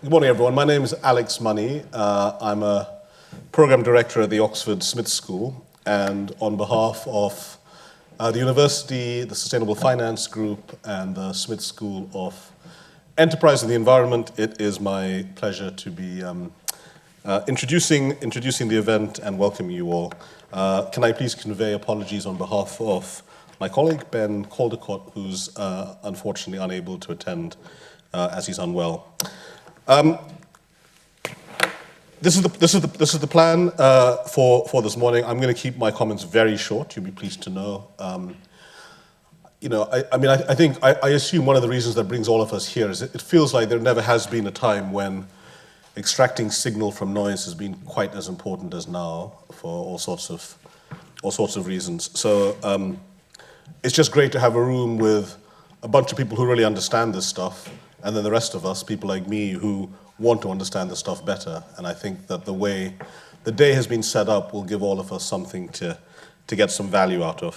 Good morning, everyone. My name is Alex Money. I'm a program director at the Oxford Smith School, and on behalf of the university, the Sustainable Finance Group, and the Smith School of Enterprise and the Environment, it is my pleasure to be introducing the event and welcome you all. Can I please convey apologies on behalf of my colleague, Ben Caldecott, who's unfortunately unable to attend as he's unwell. This is the plan for this morning. I'm going to keep my comments very short. You'll be pleased to know. I assume one of the reasons that brings all of us here is it feels like there never has been a time when extracting signal from noise has been quite as important as now for all sorts of reasons. So it's just great to have a room with a bunch of people who really understand this stuff, and then the rest of us, people like me, who want to understand the stuff better. And I think that the way the day has been set up will give all of us something to get some value out of.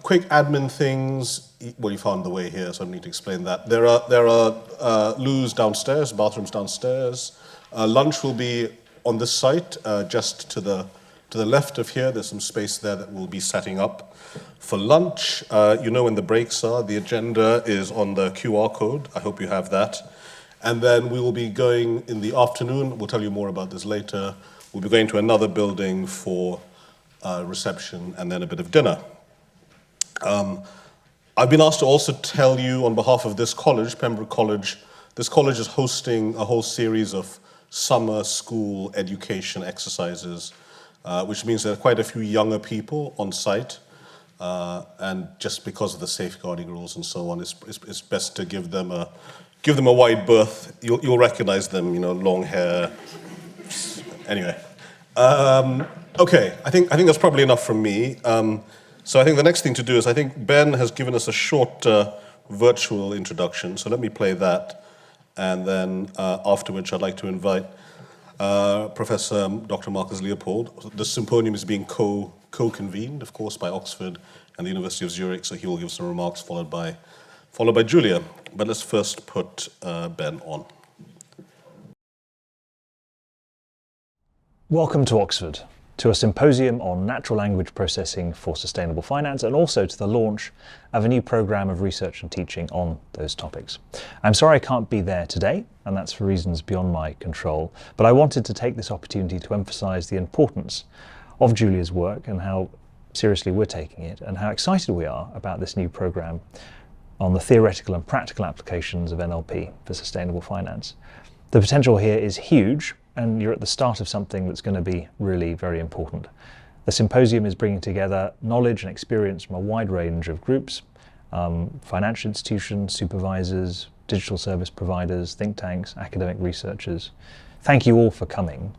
Quick admin things. Well, you found the way here, so I don't need to explain that. There are loos downstairs, bathrooms downstairs. Lunch will be on this site, just to the left of here. There's some space there that we'll be setting up for lunch. You know when the breaks are. The agenda is on the QR code. I hope you have that. And then we will be going in the afternoon. We'll tell you more about this later. We'll be going to another building for reception and then a bit of dinner. I've been asked to also tell you on behalf of this college, Pembroke College, this college is hosting a whole series of summer school education exercises, which means there are quite a few younger people on site. And just because of the safeguarding rules and so on, it's best to give them a wide berth. You'll recognize them, long hair. Anyway, okay. I think that's probably enough from me. So I think the next thing to do is I think Ben has given us a short virtual introduction. So let me play that, and then after which I'd like to invite Professor Dr. Markus Leippold. The symposium is being co-convened, of course, by Oxford and the University of Zurich. So he will give some remarks, followed by Julia. But let's first put Ben on. Welcome to Oxford, to a symposium on natural language processing for sustainable finance, and also to the launch of a new programme of research and teaching on those topics. I'm sorry I can't be there today, and that's for reasons beyond my control, but I wanted to take this opportunity to emphasise the importance of Julia's work and how seriously we're taking it, and how excited we are about this new programme on the theoretical and practical applications of NLP for sustainable finance. The potential here is huge, and you're at the start of something that's going to be really very important. The symposium is bringing together knowledge and experience from a wide range of groups, financial institutions, supervisors, digital service providers, think tanks, academic researchers. Thank you all for coming.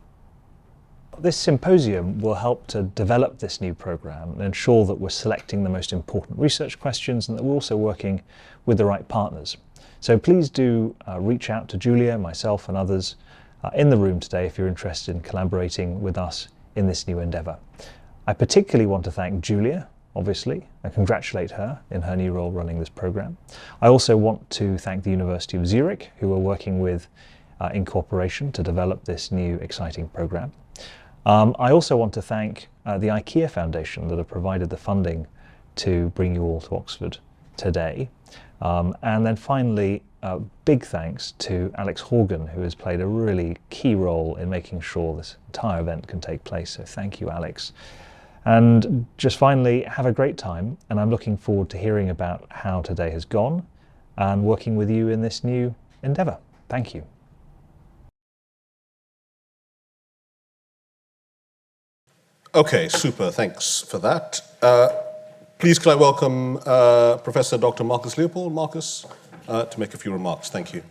This symposium will help to develop this new programme and ensure that we're selecting the most important research questions and that we're also working with the right partners. So please do reach out to Julia, myself and others in the room today if you're interested in collaborating with us in this new endeavour. I particularly want to thank Julia, obviously, and congratulate her in her new role running this programme. I also want to thank the University of Zurich, who are working with in cooperation to develop this new exciting programme. I also want to thank the IKEA Foundation that have provided the funding to bring you all to Oxford today. And then finally, big thanks to Alex Horgan, who has played a really key role in making sure this entire event can take place. So thank you, Alex. And just finally, have a great time. And I'm looking forward to hearing about how today has gone and working with you in this new endeavour. Thank you. Okay, super. Thanks for that. Please could I welcome Professor Dr. Markus Leippold, Markus, to make a few remarks. Thank you.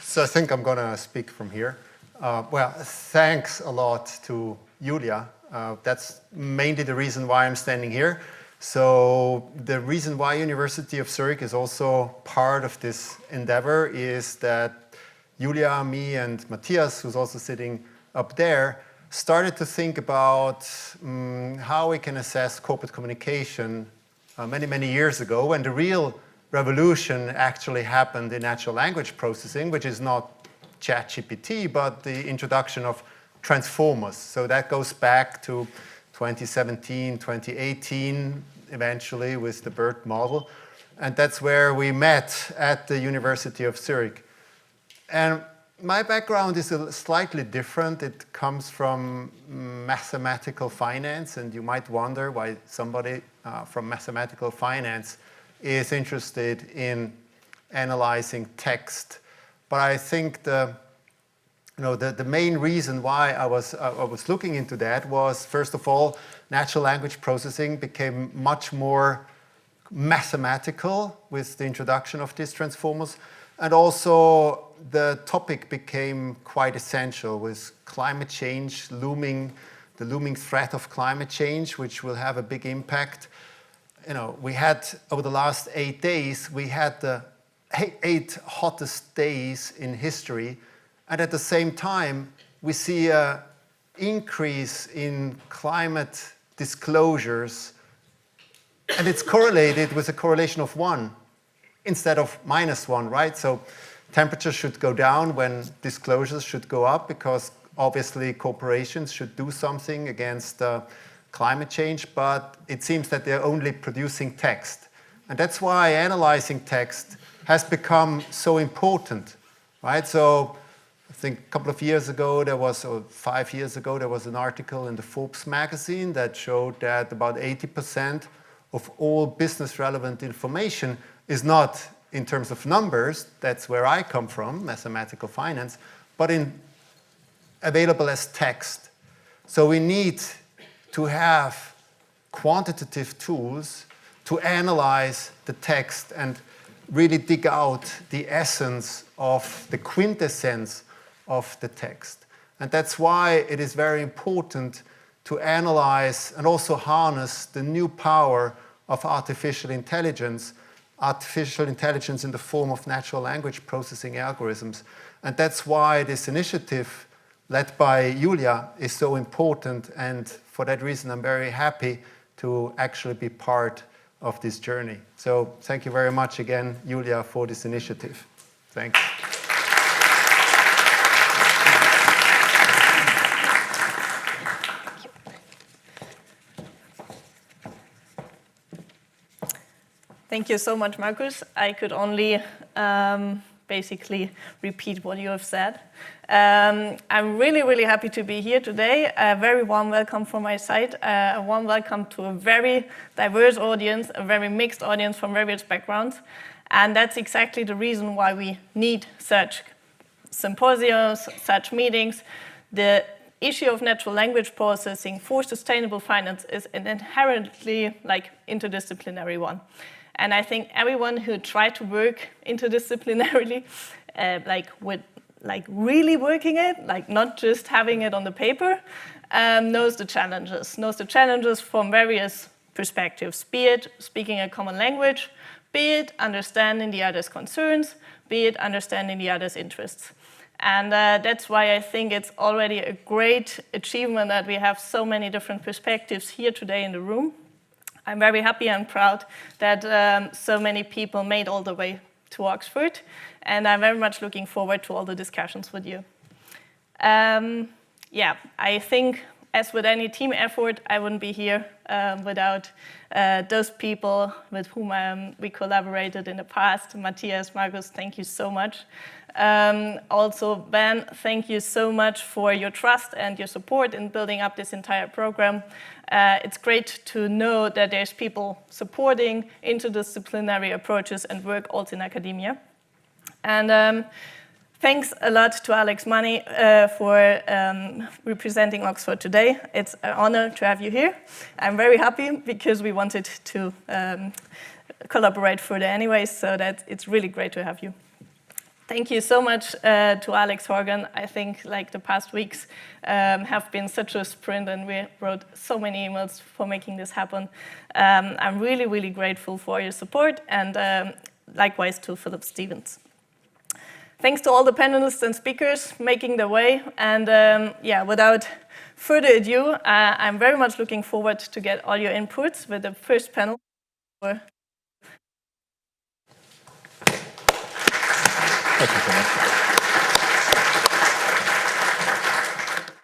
So I think I'm going to speak from here. Well, thanks a lot to Julia. That's mainly the reason why I'm standing here. So the reason why University of Zurich is also part of this endeavor is that Julia, me, and Matthias, who's also sitting up there, started to think about how we can assess corporate communication many, many years ago, when the real revolution actually happened in natural language processing, which is not ChatGPT, but the introduction of transformers. So that goes back to 2017, 2018, eventually with the BERT model. And that's where we met at the University of Zurich. And my background is slightly different. It comes from mathematical finance, and you might wonder why somebody from mathematical finance is interested in analyzing text. But I think the main reason why I was looking into that was, first of all, natural language processing became much more mathematical with the introduction of these transformers, and also the topic became quite essential with climate change looming, the looming threat of climate change, which will have a big impact. We had, over the last 8 days, we had the 8 hottest days in history, and at the same time, we see an increase in climate disclosures, and it's correlated with a correlation of 1 instead of -1, right? So temperature should go down when disclosures should go up, because obviously corporations should do something against climate change, but it seems that they're only producing text. And that's why analyzing text has become so important, right? So I think a couple of years ago, or 5 years ago, there was an article in the Forbes magazine that showed that about 80% of all business relevant information is not in terms of numbers, that's where I come from, mathematical finance, but available as text. So we need to have quantitative tools to analyze the text and really dig out the essence of the quintessence of the text. And that's why it is very important to analyze and also harness the new power of artificial intelligence in the form of natural language processing algorithms. And that's why this initiative led by Julia is so important, and for that reason I'm very happy to actually be part of this journey. So thank you very much again, Julia, for this initiative. Thanks. Thank you so much, Markus. I could only basically repeat what you have said. I'm really, really happy to be here today. A very warm welcome from my side. A warm welcome to a very diverse audience, a very mixed audience from various backgrounds. And that's exactly the reason why we need such symposiums, such meetings. The issue of natural language processing for sustainable finance is an inherently interdisciplinary one. And I think everyone who tried to work interdisciplinarily, really working it, not just having it on the paper, knows the challenges from various perspectives, be it speaking a common language, be it understanding the other's concerns, be it understanding the other's interests. And that's why I think it's already a great achievement that we have so many different perspectives here today in the room. I'm very happy and proud that so many people made all the way to Oxford, and I'm very much looking forward to all the discussions with you. I think, as with any team effort, I wouldn't be here without those people with whom we collaborated in the past. Matthias, Markus, thank you so much. Also, Ben, thank you so much for your trust and your support in building up this entire program. It's great to know that there's people supporting interdisciplinary approaches and work also in academia. And thanks a lot to Alex Money for representing Oxford today. It's an honor to have you here. I'm very happy because we wanted to collaborate further anyway, so that it's really great to have you. Thank you so much to Alex Horgan. I think the past weeks have been such a sprint, and we wrote so many emails for making this happen. I'm really, really grateful for your support, and likewise to Philip Stevens. Thanks to all the panelists and speakers making the way. And without further ado, I'm very much looking forward to get all your inputs with the first panel Thank you so much.